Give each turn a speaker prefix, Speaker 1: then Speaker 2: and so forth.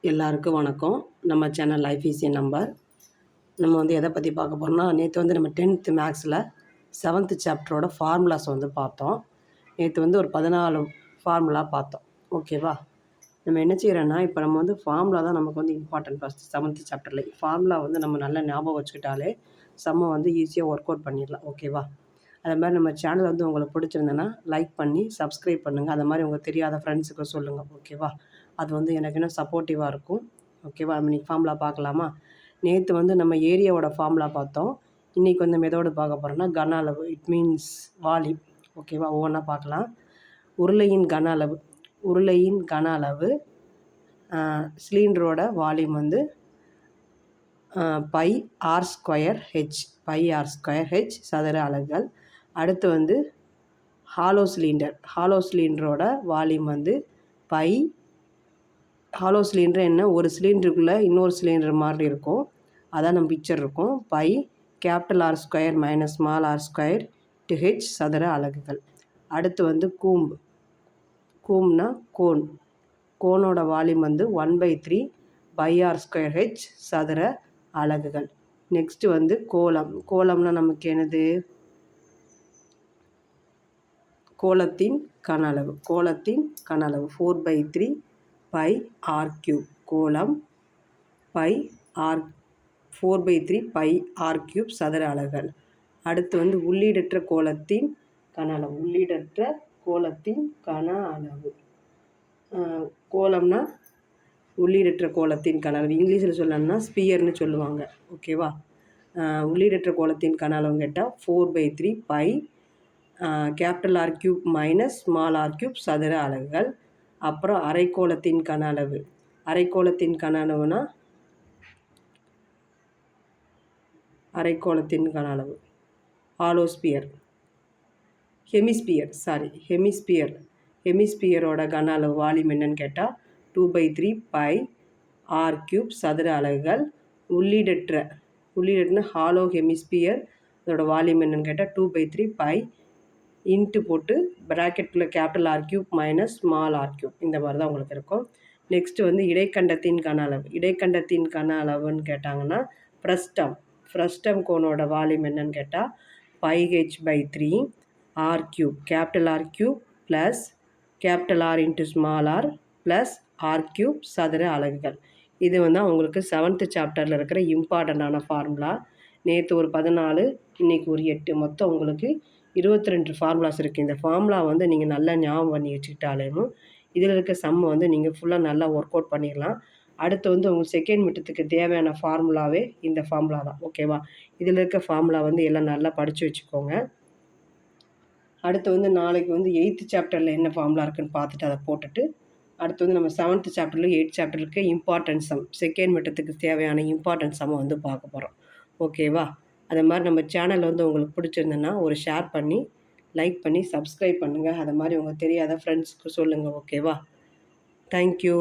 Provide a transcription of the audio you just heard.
Speaker 1: எல்லாருக்கும் வணக்கம். நம்ம சேனல் லைஃப் ஈஸி நம்பர். நம்ம வந்து எதை பற்றி பார்க்க போகிறோம்னா, நேற்று வந்து நம்ம 10th மேக்ஸில் 7th சாப்டரோட ஃபார்முலாஸ் வந்து பார்த்தோம். நேற்று வந்து ஒரு 14 ஃபார்முலா பார்த்தோம். ஓகேவா? நம்ம என்ன செய்கிறோன்னா, இப்போ நம்ம வந்து ஃபார்முலா தான் நமக்கு வந்து இம்பார்ட்டன்ட் ஃபஸ்ட்டு 7th சாப்டரில். ஃபார்முலா வந்து நம்ம நல்லா ஞாபகம் வச்சுக்கிட்டாலே சம்மை வந்து ஈஸியாக ஒர்க் அவுட் பண்ணிடலாம். ஓகேவா? அது மாதிரி நம்ம சேனல் வந்து உங்களுக்கு பிடிச்சிருந்தேன்னா லைக் பண்ணி சப்ஸ்கிரைப் பண்ணுங்கள். அது மாதிரி உங்களுக்கு தெரியாத ஃப்ரெண்ட்ஸுக்கு சொல்லுங்கள். ஓகேவா? அது வந்து எனக்கு இன்னும் சப்போர்ட்டிவாக இருக்கும். ஓகேவா? நம்ம இன்றைக்கி ஃபார்முலா பார்க்கலாமா? நேற்று வந்து நம்ம ஏரியாவோட ஃபார்முலா பார்த்தோம். இன்றைக்கி வந்து மெதோடு பார்க்க போகிறோன்னா கன அளவு, இட் மீன்ஸ் வால்யூம். ஓகேவா? ஒவ்வொன்றா பார்க்கலாம். உருளையின் கன அளவு சிலிண்டரோட வால்யூம் வந்து பை ஆர் ஸ்கொயர் ஹெச் சதுர அலகுகள். அடுத்து வந்து ஹாலோ சிலிண்டரோட வால்யூம் வந்து ஹாலோ சிலிண்டர் என்ன, ஒரு சிலிண்டருக்குள்ளே இன்னொரு சிலிண்டர் மாதிரி இருக்கும், அதான் நம்ம பிக்சர் இருக்கும். Capital R square minus small R square to H சதுர அலகுகள். அடுத்து வந்து கூம்னா கோனோட வால்யூம் வந்து 1/3 பை ஆர் ஸ்கொயர் ஹெச் சதுர அலகுகள். நெக்ஸ்ட்டு வந்து கோலம்னா நமக்கு என்னது, கோலத்தின் கன அளவு 4/3 பை ஆர் கியூப். கோலம் pi R 4/3 pi R cube சதுர அலகுகள். அடுத்து வந்து உள்ளீடற்ற கோலத்தின் கன அளவு. கோலம்னா உள்ளீடற்ற கோலத்தின் கன அளவு. இங்கிலீஷில் சொல்லணும்னா ஸ்பியர்னு சொல்லுவாங்க. ஓகேவா? உள்ளீடற்ற கோலத்தின் கன அளவுன்னு கேட்டால் 4/3 pi capital R cube minus small R cube சதுர அலகுகள். அப்புறம் அரைக்கோளத்தின் கன அளவு ஹாலோ ஸ்பியர். ஹெமிஸ்பியரோட கன அளவு வால்யூம் என்னன்னு கேட்டால் 2/3 பை ஆர் கியூப் சதுர அலகுகள். உள்ளீடற்ற ஹாலோ ஹெமிஸ்பியர் அதோட வால்யூம் என்னன்னு கேட்டால் 2/3 பை இன்ட்டு போட்டு ப்ராக்கெட்டில் capital R cube minus small R cube. இந்த மாதிரி தான் உங்களுக்கு இருக்கும். நெக்ஸ்ட்டு வந்து இடைக்கண்டத்தின் கன அளவுன்னு கேட்டாங்கன்னா ஃப்ரஸ்டம் கோனோட வால்யூம் என்னன்னு கேட்டால் 5h/3 R cube, capital R cube plus capital R into small R plus R cube சதுர அலகுகள். இது வந்து உங்களுக்கு 7th சாப்டரில் இருக்கிற இம்பார்ட்டண்ட்டான ஃபார்முலா. நேற்று ஒரு 14, இன்றைக்கி ஒரு 8, மொத்தம் உங்களுக்கு 22 ஃபார்முலாஸ் இருக்குது. இந்த ஃபார்முலா வந்து நீங்கள் நல்லா ஞாபகம் பண்ணி வச்சுக்கிட்டாலேயும் இதில் இருக்க சம்மை வந்து நீங்கள் ஃபுல்லாக நல்லா ஒர்க் அவுட் பண்ணிடலாம். அடுத்து வந்து உங்களுக்கு செகண்ட் மிட்டத்துக்கு தேவையான ஃபார்முலாவே இந்த ஃபார்முலா தான். ஓகேவா? இதில் இருக்க ஃபார்முலா வந்து எல்லாம் நல்லா படித்து வச்சுக்கோங்க. அடுத்து வந்து நாளைக்கு வந்து 8th சாப்டரில் என்ன ஃபார்முலா இருக்குதுன்னு பார்த்துட்டு அதை போட்டுட்டு அடுத்து வந்து நம்ம 7th சாப்டரில் 8th சாப்டருக்கு இம்பார்ட்டன்ட் சம், செகண்ட் மிட்டத்துக்கு தேவையான இம்பார்ட்டன்ட் சம்மை வந்து பார்க்க போகிறோம். ஓகேவா? அது மாதிரி நம்ம சேனல் வந்து உங்களுக்கு பிடிச்சிருந்ததுன்னா ஒரு ஷேர் பண்ணி லைக் பண்ணி சப்ஸ்கிரைப் பண்ணுங்கள். அது மாதிரி உங்களுக்கு தெரியாத ஃப்ரெண்ட்ஸுக்கு சொல்லுங்கள். ஓகேவா? தேங்க்யூ.